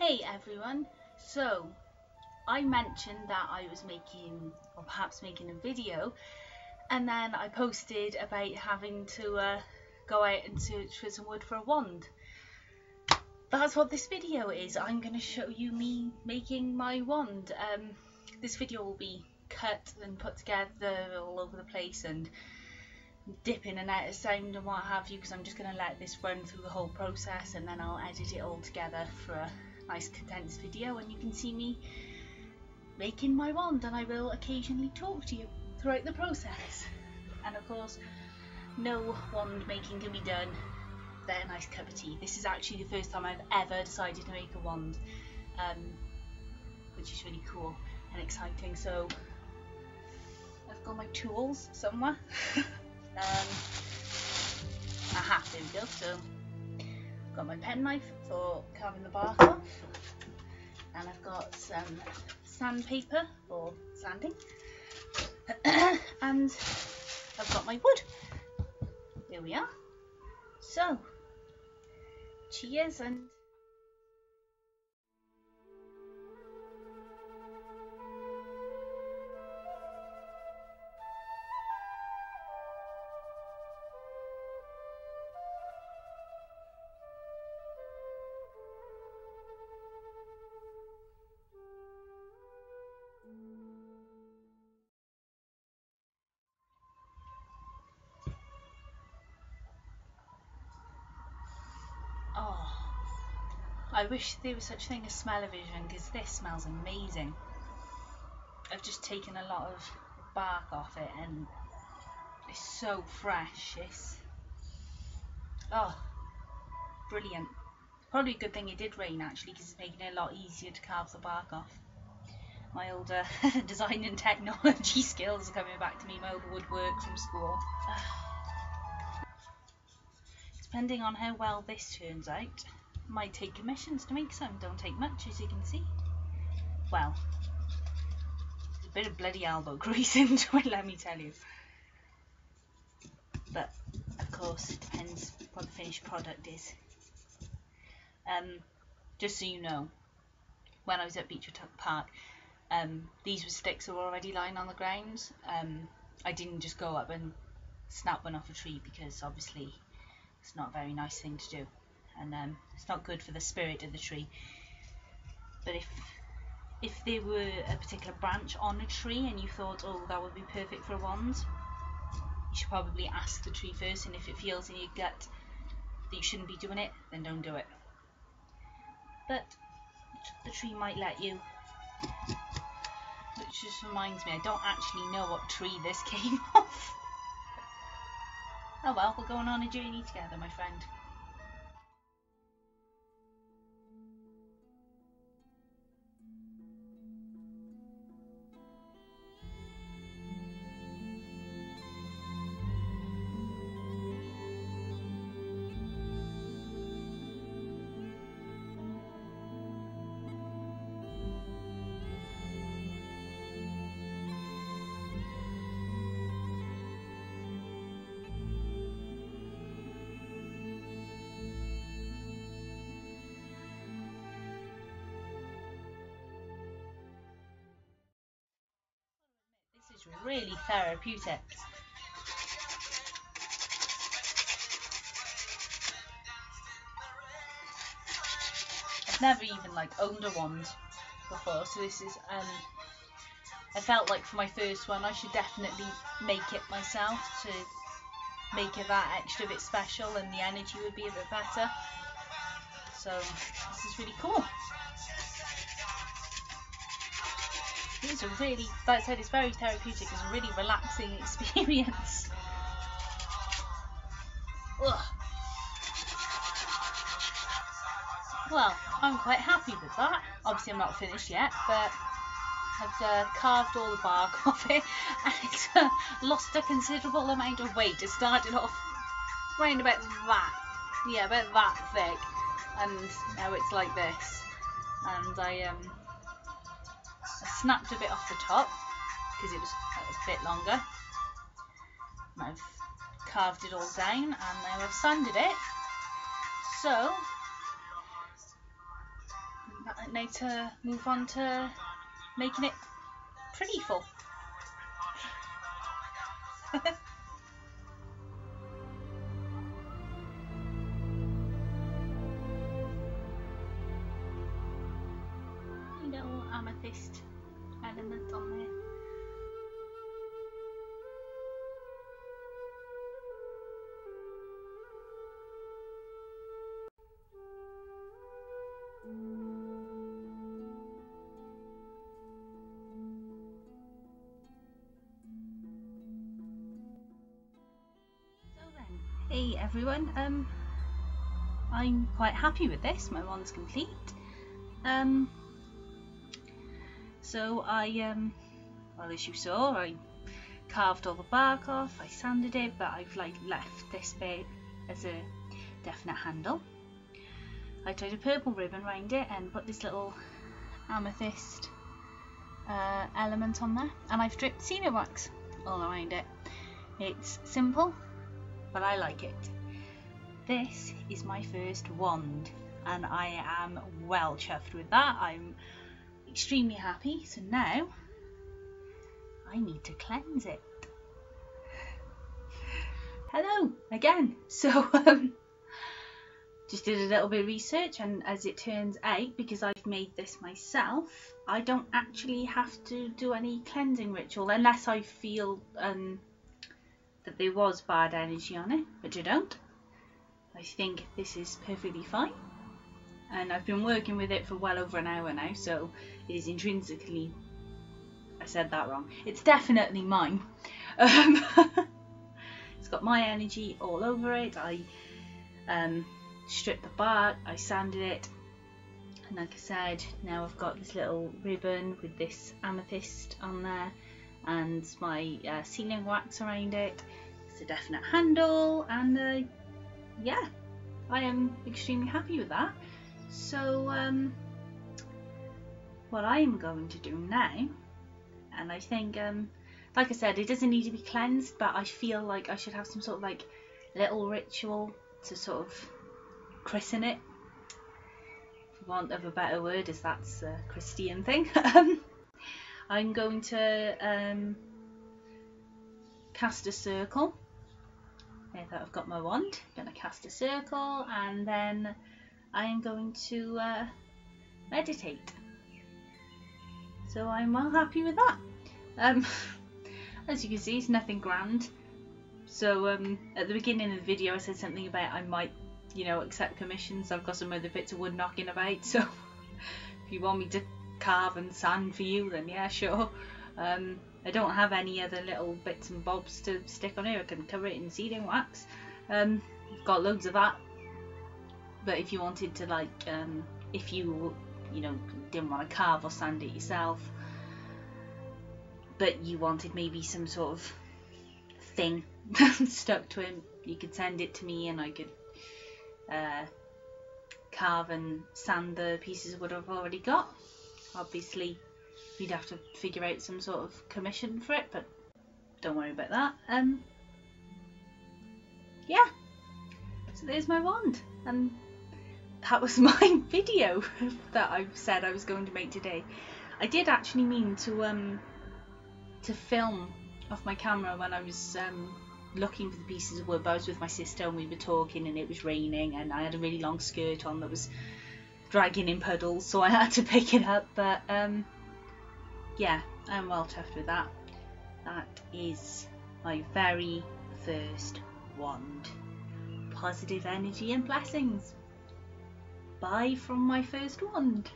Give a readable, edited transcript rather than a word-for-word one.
Hey everyone, so I mentioned that I was making, or perhaps making a video, and then I posted about having to go out and search for some wood for a wand. That's what this video is. I'm going to show you me making my wand. This video will be cut and put together all over the place and dip in and out of sound and what have you, because I'm just going to let this run through the whole process and then I'll edit it all together for a nice condensed video, and you can see me making my wand, and I will occasionally talk to you throughout the process. And of course, no wand making can be done without a nice cup of tea. This is actually the first time I've ever decided to make a wand, which is really cool and exciting. So I've got my tools somewhere. Aha, there we go. So I've got my penknife for carving the bark off, and I've got some sandpaper for sanding, and I've got my wood. There we are. So cheers. And oh, I wish there was such a thing as smell-o-vision, because this smells amazing. I've just taken a lot of bark off it and it's so fresh. It's brilliant. Probably a good thing it did rain actually, because it's making it a lot easier to carve the bark off. My old design and technology skills are coming back to me, my old woodwork from school. Depending on how well this turns out, I might take commissions to make some. Don't take much, as you can see. Well, there's a bit of bloody elbow grease into it, let me tell you. But of course it depends what the finished product is. Just so you know, when I was at Beechwood Park, these were sticks that were already lying on the ground. I didn't just go up and snap one off a tree, because obviously it's not a very nice thing to do, and it's not good for the spirit of the tree. But if there were a particular branch on a tree and you thought, oh, that would be perfect for a wand, you should probably ask the tree first, and if it feels in your gut that you shouldn't be doing it, then don't do it. But the tree might let you. Which just reminds me, I don't actually know what tree this came off. Oh well, we're going on a journey together, my friend. This is really therapeutic. I've never even owned a wand before, so this is I felt like for my first one I should definitely make it myself to make it that extra bit special, and the energy would be a bit better. So this is really cool. It's a really, like I said, it's very therapeutic. It's a really relaxing experience. Ugh. Well, I'm quite happy with that. Obviously I'm not finished yet, but I've carved all the bark off it, and it's lost a considerable amount of weight. It started off round about that, yeah, about that thick, and now it's like this. And I snapped a bit off the top because it was a bit longer. And I've carved it all down, and now I've sanded it. So now to move on to making it pretty full. Little amethyst element on there. Hey everyone, I'm quite happy with this. My wand's complete. So I well, as you saw, I carved all the bark off, I sanded it, but I've like left this bit as a definite handle. I tied a purple ribbon around it and put this little amethyst element on there, and I've dripped cedar wax all around it. It's simple, but I like it. This is my first wand and I am well chuffed with that. I'm extremely happy. So now I need to cleanse it. Hello again. So just did a little bit of research, and as it turns out, because I've made this myself, I don't actually have to do any cleansing ritual unless I feel that there was bad energy on it, which I don't. I think this is perfectly fine, and I've been working with it for well over an hour now, so it is intrinsically, I said that wrong, it's definitely mine. It's got my energy all over it. I stripped the bark, I sanded it, and like I said, now I've got this little ribbon with this amethyst on there and my sealing wax around it. It's a definite handle, and yeah, I am extremely happy with that. So what I am going to do now, and I think like I said, it doesn't need to be cleansed, but I feel like I should have some sort of like little ritual to sort of christen it, for want of a better word, as that's a Christian thing. I'm going to cast a circle. Now that I've got my wand, I'm going to cast a circle, and then I am going to meditate. So I'm well happy with that. As you can see, it's nothing grand. So at the beginning of the video I said something about I might, you know, accept commissions. I've got some other bits of wood knocking about, so if you want me to carve and sand for you, then yeah, sure. I don't have any other little bits and bobs to stick on here. I can cover it in sealing wax. I've got loads of that, but if you wanted to, like, if you know, didn't want to carve or sand it yourself, but you wanted maybe some sort of thing stuck to it, you could send it to me and I could carve and sand the pieces of wood I've already got. Obviously we'd have to figure out some sort of commission for it, but don't worry about that. Yeah, so there's my wand, and that was my video that I said I was going to make today. I did actually mean to film off my camera when I was looking for the pieces of wood, but I was with my sister and we were talking and it was raining and I had a really long skirt on that was dragging in puddles, so I had to pick it up. But yeah, I'm well chuffed with that. That is my very first wand. Positive energy and blessings. Bye from my first wand.